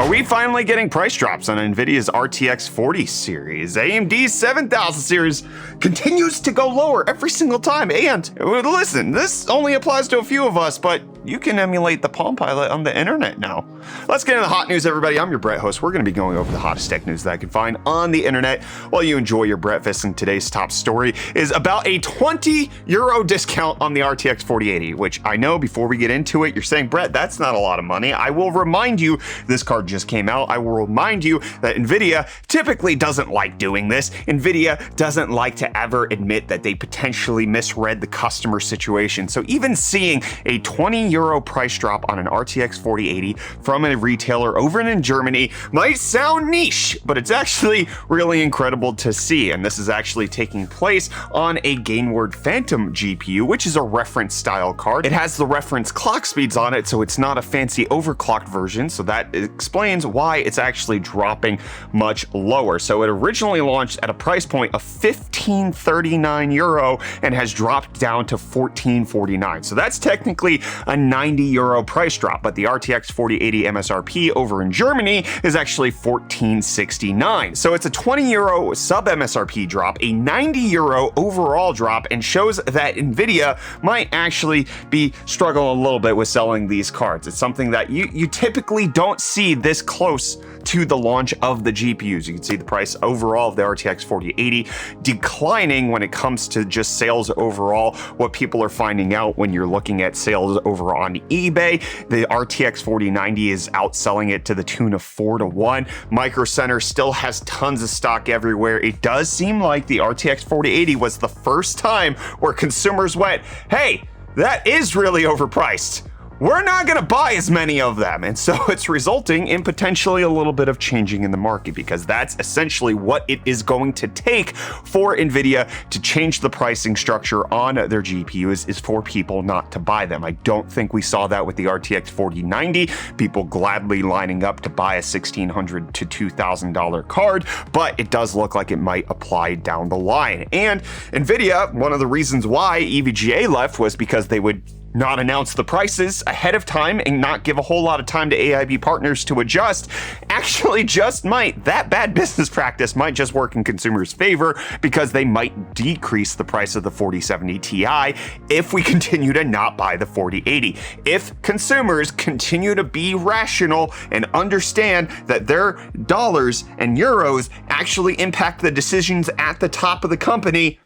Are we finally getting price drops on Nvidia's RTX 40 series? AMD's 7000 series continues to go lower every single time. And listen, this only applies to a few of us, but you can emulate the Palmpilot on the internet now. Let's get into the hot news, everybody. I'm your Brett host. We're going to be going over the hottest tech news that I can find on the internet while you enjoy your breakfast. And today's top story is about a €20 discount on the RTX 4080, which I know before we get into it, you're saying, Brett, that's not a lot of money. I will remind you, this card just came out. I will remind you that Nvidia typically doesn't like doing this. Nvidia doesn't like to ever admit that they potentially misread the customer situation. So even seeing a €20 price drop on an RTX 4080 from a retailer over in Germany might sound niche, but it's actually really incredible to see. And this is actually taking place on a Gainward Phantom GPU, which is a reference style card. It has the reference clock speeds on it, so it's not a fancy overclocked version. So that explains why it's actually dropping much lower. So it originally launched at a price point of €1539 and has dropped down to $1449. So that's technically a €90 price drop, but the RTX 4080 MSRP over in Germany is actually $1469. So it's a €20 sub MSRP drop, a €90 overall drop, and shows that Nvidia might actually be struggling a little bit with selling these cards. It's something that you typically don't see this close to the launch of the GPUs. You can see the price overall of the RTX 4080 declining when it comes to just sales overall. What people are finding out when you're looking at sales over on eBay, the RTX 4090 is outselling it to the tune of 4-1. Micro Center still has tons of stock everywhere. It does seem like the RTX 4080 was the first time where consumers went, hey, that is really overpriced. We're not going to buy as many of them. And so it's resulting in potentially a little bit of changing in the market, because that's essentially what it is going to take for Nvidia to change the pricing structure on their GPUs, is for people not to buy them. I don't think we saw that with the RTX 4090, people gladly lining up to buy a $1,600 to $2,000 card, but it does look like it might apply down the line. And Nvidia, one of the reasons why EVGA left was because they would not announce the prices ahead of time and not give a whole lot of time to AIB partners to adjust. Actually just might, that bad business practice might just work in consumers' favor, because they might decrease the price of the 4070 Ti if we continue to not buy the 4080. If consumers continue to be rational and understand that their dollars and euros actually impact the decisions at the top of the company,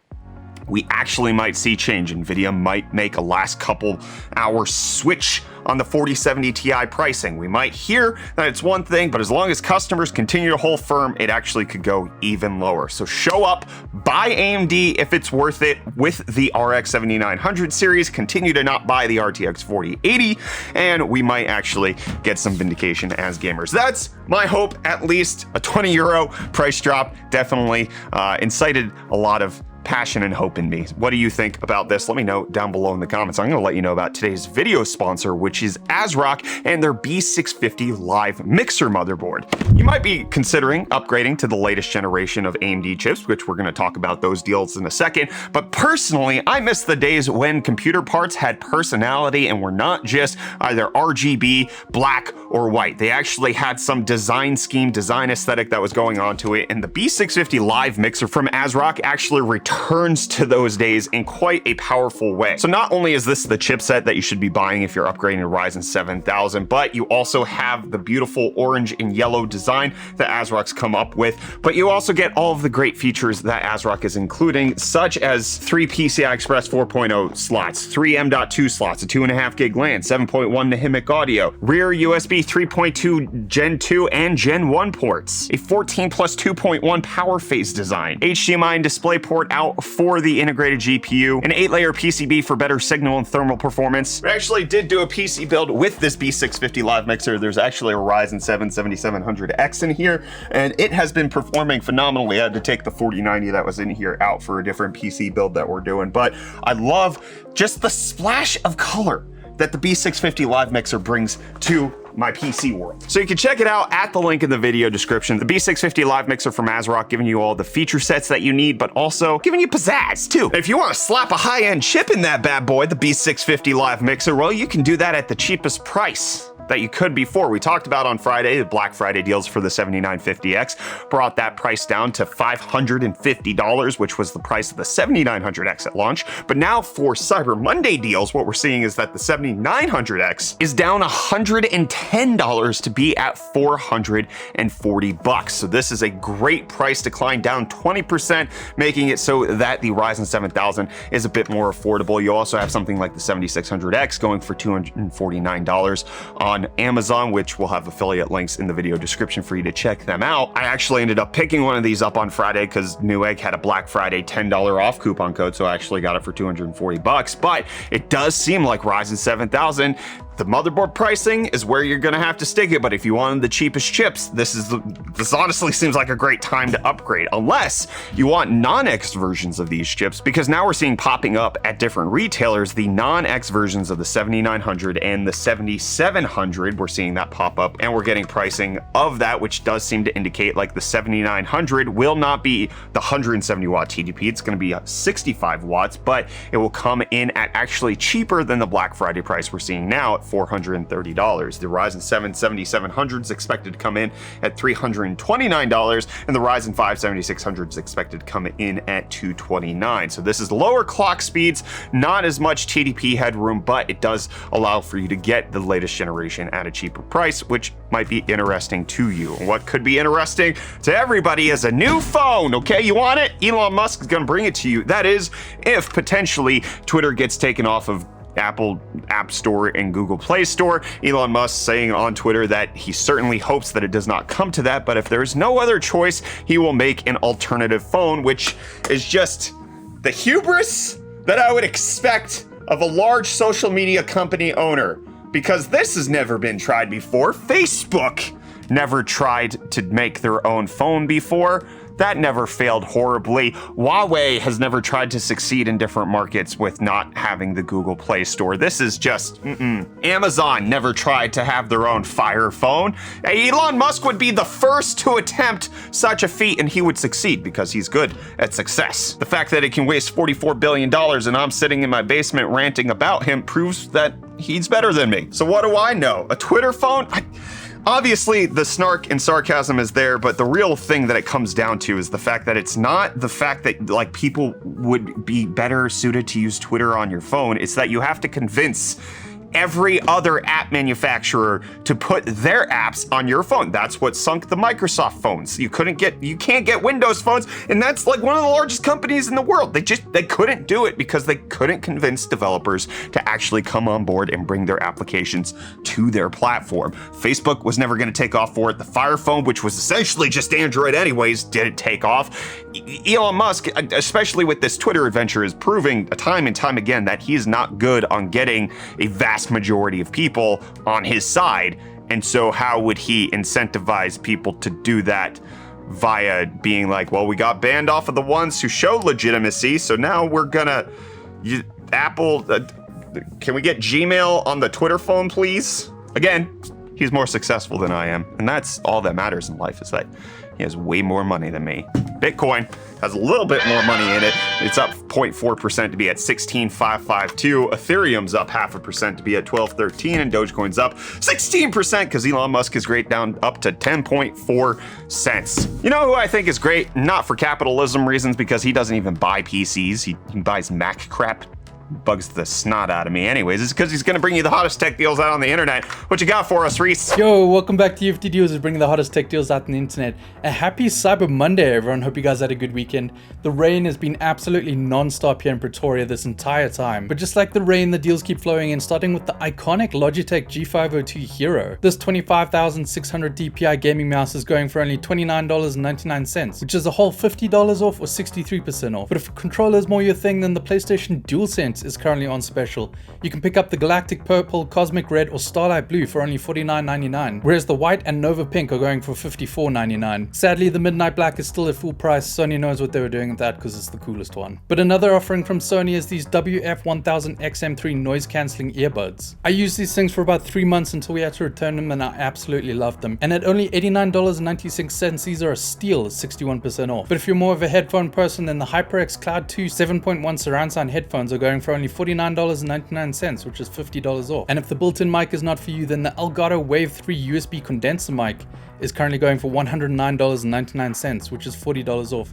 we actually might see change. Nvidia might make a last couple hour switch on the 4070 Ti pricing. We might hear that it's one thing, but as long as customers continue to hold firm, it actually could go even lower. So show up, buy AMD if it's worth it with the RX 7900 series, continue to not buy the RTX 4080, and we might actually get some vindication as gamers. That's my hope, at least. A €20 price drop definitely incited a lot of passion and hope in me. What do you think about this? Let me know down below in the comments. I'm going to let you know about today's video sponsor, which is ASRock and their B650 Live Mixer motherboard. You might be considering upgrading to the latest generation of AMD chips, which we're going to talk about those deals in a second. But personally, I miss the days when computer parts had personality and were not just either RGB, black, or white. They actually had some design scheme, design aesthetic that was going on to it. And the B650 Live Mixer from ASRock actually returns to those days in quite a powerful way. So not only is this the chipset that you should be buying if you're upgrading to Ryzen 7000, but you also have the beautiful orange and yellow design that ASRock's come up with, but you also get all of the great features that ASRock is including, such as 3 PCI Express 4.0 slots, 3 M.2 slots, a 2.5 gig LAN, 7.1 Nahimic audio, rear USB 3.2 Gen 2 and Gen 1 ports, a 14 plus 2.1 power phase design, HDMI and DisplayPort out for the integrated GPU, an 8-layer PCB for better signal and thermal performance. We actually did do a PC build with this B650 Live Mixer. There's actually a Ryzen 7 7700X in here, and it has been performing phenomenally. I had to take the 4090 that was in here out for a different PC build that we're doing, but I love just the splash of color that the B650 Live Mixer brings to my PC world. So you can check it out at the link in the video description. The B650 Live Mixer from ASRock, giving you all the feature sets that you need, but also giving you pizzazz too. If you want to slap a high-end chip in that bad boy, the B650 Live Mixer, well, you can do that at the cheapest price that you could before. We talked about on Friday, the Black Friday deals for the 7950X brought that price down to $550, which was the price of the 7900X at launch. But now for Cyber Monday deals, what we're seeing is that the 7900X is down $110 to be at $440. So this is a great price decline, down 20%, making it so that the Ryzen 7000 is a bit more affordable. You also have something like the 7600X going for $249 on Amazon, which will have affiliate links in the video description for you to check them out. I actually ended up picking one of these up on Friday because Newegg had a Black Friday $10 off coupon code, so I actually got it for $240. But it does seem like Ryzen 7000, the motherboard pricing is where you're gonna have to stick it, but if you wanted the cheapest chips, this honestly seems like a great time to upgrade, unless you want non-X versions of these chips, because now we're seeing popping up at different retailers the non-X versions of the 7900 and the 7700. We're seeing that pop up, and we're getting pricing of that, which does seem to indicate like the 7900 will not be the 170 watt TDP, it's gonna be 65 watts, but it will come in at actually cheaper than the Black Friday price we're seeing now at $430. The Ryzen 7 7700 is expected to come in at $329, and the Ryzen 5 7600 is expected to come in at $229. So this is lower clock speeds, not as much TDP headroom, but it does allow for you to get the latest generation at a cheaper price, which might be interesting to you. What could be interesting to everybody is a new phone, okay? You want it? Elon Musk is gonna bring it to you. That is, if potentially Twitter gets taken off of Apple App Store and Google Play Store. Elon Musk saying on Twitter that he certainly hopes that it does not come to that, but if there's no other choice, he will make an alternative phone, which is just the hubris that I would expect of a large social media company owner, because this has never been tried before. Facebook never tried to make their own phone before. That never failed horribly. Huawei has never tried to succeed in different markets with not having the Google Play Store. This is just, Amazon never tried to have their own Fire phone. Elon Musk would be the first to attempt such a feat, and he would succeed because he's good at success. The fact that it can waste $44 billion and I'm sitting in my basement ranting about him proves that he's better than me. So what do I know? A Twitter phone? Obviously, the snark and sarcasm is there, but the real thing that it comes down to is the fact that it's not the fact that like people would be better suited to use Twitter on your phone. It's that you have to convince every other app manufacturer to put their apps on your phone. That's what sunk the Microsoft phones. You can't get Windows phones, and that's like one of the largest companies in the world. They couldn't do it because they couldn't convince developers to actually come on board and bring their applications to their platform. Facebook was never going to take off for it. The Fire phone, which was essentially just Android anyways, didn't take off. Elon Musk, especially with this Twitter adventure, is proving time and time again that he is not good on getting a vast majority of people on his side. And so how would he incentivize people to do that via being like, well, we got banned off of the ones who show legitimacy, so now we're gonna Apple, can we get Gmail on the Twitter phone, please? Again, he's more successful than I am, and that's all that matters in life, is that he has way more money than me. Bitcoin has a little bit more money in it. It's up 0.4% to be at 16,552. Ethereum's up 0.5% to be at 1213, and Dogecoin's up 16% because Elon Musk is great, down up to 10.4 cents. You know who I think is great? Not for capitalism reasons, because he doesn't even buy PCs. He buys Mac crap. Bugs the snot out of me anyways. It's because he's gonna bring you the hottest tech deals out on the internet. What you got for us, Reece? Yo, welcome back to UFD Deals. We're bringing the hottest tech deals out on the internet. A happy Cyber Monday, everyone. Hope you guys had a good weekend. The rain has been absolutely non-stop here in Pretoria this entire time. But just like the rain, the deals keep flowing in, starting with the iconic Logitech G502 Hero. This 25,600 DPI gaming mouse is going for only $29.99, which is a whole $50 off or 63% off. But if a controller is more your thing, then the PlayStation DualSense is currently on special. You can pick up the Galactic Purple, Cosmic Red, or Starlight Blue for only $49.99, whereas the White and Nova Pink are going for $54.99. Sadly, the Midnight Black is still at full price. Sony knows what they were doing with that because it's the coolest one. But another offering from Sony is these WF-1000XM3 noise cancelling earbuds. I used these things for about 3 months until we had to return them, and I absolutely loved them. And at only $89.96, these are a steal, 61% off. But if you're more of a headphone person, then the HyperX Cloud 2 7.1 surround sound headphones are going for for only $49.99, which is $50 off. And if the built-in mic is not for you, then the Elgato Wave 3 USB condenser mic is currently going for $109.99, which is $40 off,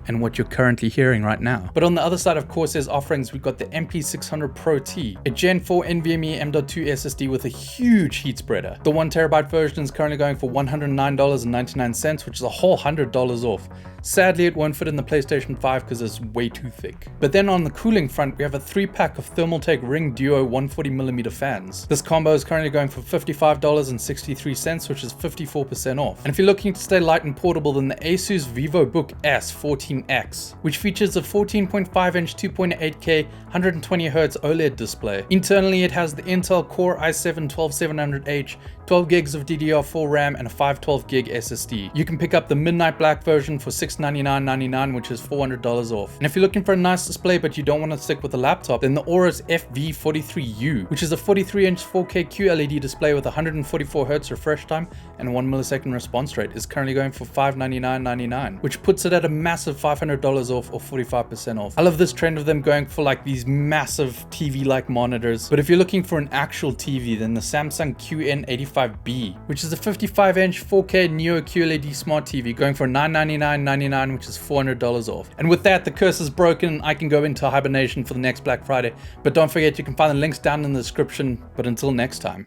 and what you're currently hearing right now. But on the other side of Corsair's offerings, we've got the MP600 Pro T, a Gen 4 NVMe M.2 SSD with a huge heat spreader. The 1TB version is currently going for $109.99, which is a whole $100 off. Sadly, it won't fit in the PlayStation 5 because it's way too thick. But then on the cooling front, we have a 3-pack of Thermaltake Ring Duo 140mm fans. This combo is currently going for $55.63, which is 54% off. And if you're looking to stay light and portable, then the Asus VivoBook S 14X, which features a 14.5-inch 2.8K 120Hz OLED display. Internally, it has the Intel Core i7-12700H, 12 gigs of DDR4 RAM, and a 512GB SSD. You can pick up the Midnight Black version for $699.99, which is $400 off. And if you're looking for a nice display but you don't want to stick with a laptop, then the Aorus FV43U, which is a 43-inch 4K QLED display with 144Hz refresh time and 1 millisecond response rate, is currently going for $599.99, which puts it at a massive $500 off, or 45% off. I love this trend of them going for like these massive TV-like monitors. But if you're looking for an actual TV, then the Samsung QN85B, which is a 55-inch 4K Neo QLED smart TV, going for $999.99, which is $400 off. And with that, the curse is broken. I can go into hibernation for the next Black Friday. But don't forget, you can find the links down in the description. But until next time.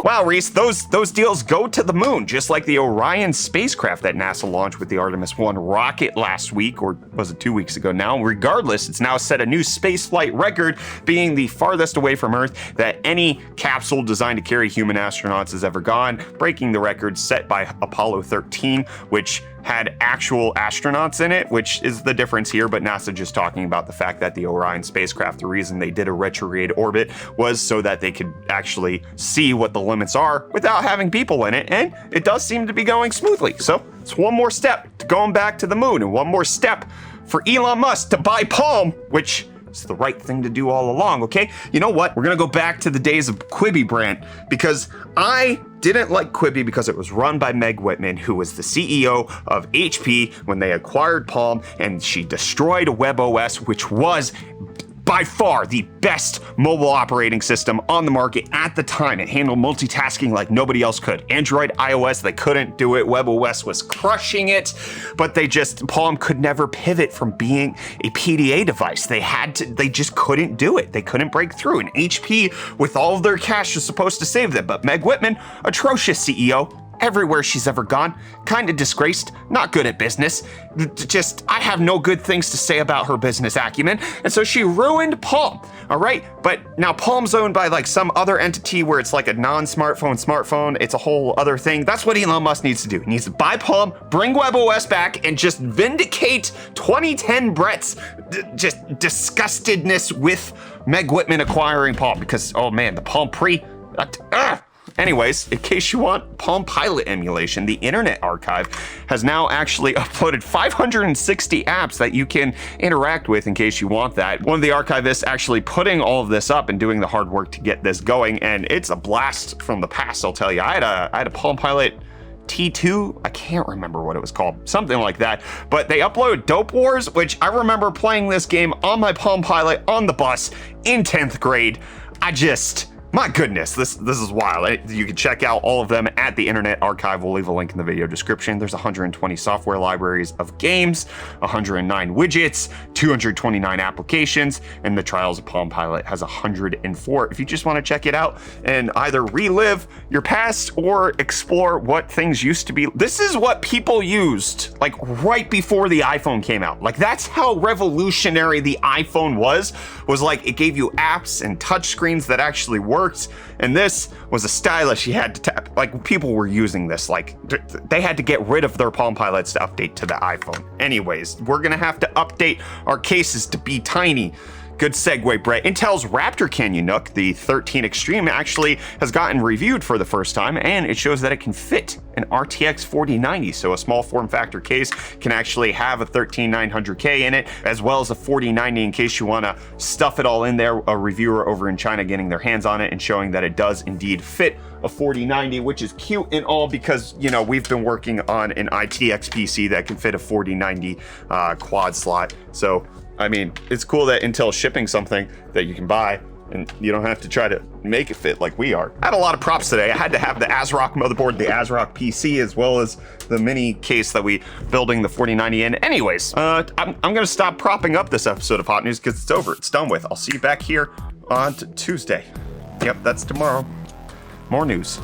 Wow, Reece, those deals go to the moon, just like the Orion spacecraft that NASA launched with the Artemis 1 rocket last week, or was it 2 weeks ago now? Regardless, it's now set a new spaceflight record, being the farthest away from Earth that any capsule designed to carry human astronauts has ever gone, breaking the record set by Apollo 13, which had actual astronauts in it, which is the difference here, but NASA just talking about the fact that the Orion spacecraft, the reason they did a retrograde orbit was so that they could actually see what the limits are without having people in it, and it does seem to be going smoothly. So it's one more step to going back to the moon, and one more step for Elon Musk to buy Palm, which is the right thing to do all along, okay? You know what? We're gonna go back to the days of Quibi, Brant, because I didn't like Quibi because it was run by Meg Whitman, who was the CEO of HP when they acquired Palm, and she destroyed WebOS, which was by far the best mobile operating system on the market at the time. It handled multitasking like nobody else could. Android, iOS, they couldn't do it. WebOS was crushing it, but Palm could never pivot from being a PDA device. They just couldn't do it. They couldn't break through. And HP, with all of their cash, was supposed to save them. But Meg Whitman, atrocious CEO, everywhere she's ever gone, kind of disgraced, not good at business. I have no good things to say about her business acumen, and so she ruined Palm, all right? But now Palm's owned by like some other entity where it's like a smartphone. It's a whole other thing. That's what Elon Musk needs to do. He needs to buy Palm, bring WebOS back, and just vindicate 2010 Brett's just disgustedness with Meg Whitman acquiring Palm, because, oh man, the Palm Pre, Anyways, in case you want, Palmpilot Emulation, the Internet Archive, has now actually uploaded 560 apps that you can interact with in case you want that. One of the archivists actually putting all of this up and doing the hard work to get this going, and it's a blast from the past, I'll tell you. I had a Palmpilot T2, I can't remember what it was called, something like that, but they uploaded Dope Wars, which I remember playing this game on my Palmpilot on the bus in 10th grade. My goodness, this is wild. You can check out all of them at the Internet Archive. We'll leave a link in the video description. There's 120 software libraries of games, 109 widgets, 229 applications, and the Trials of Palmpilot has 104. If you just want to check it out and either relive your past or explore what things used to be. This is what people used like right before the iPhone came out. Like, that's how revolutionary the iPhone was like it gave you apps and touchscreens that actually worked. And this was a stylus you had to tap. Like, people were using this, like they had to get rid of their Palmpilots to update to the iPhone. Anyways, we're gonna have to update our cases to be tiny. Good segue, Brett. Intel's Raptor Canyon NUC, the 13 Extreme, actually has gotten reviewed for the first time, and it shows that it can fit an RTX 4090. So a small form factor case can actually have a 13900K in it, as well as a 4090 in case you want to stuff it all in there. A reviewer over in China getting their hands on it and showing that it does indeed fit a 4090, which is cute and all because, you know, we've been working on an ITX PC that can fit a 4090 quad slot. So I mean, it's cool that Intel's shipping something that you can buy and you don't have to try to make it fit like we are. I had a lot of props today. I had to have the ASRock motherboard, the ASRock PC, as well as the mini case that we building the 4090 in. Anyways, I'm gonna stop propping up this episode of Hot News because it's over. It's done with. I'll see you back here on Tuesday. Yep, that's tomorrow. More news.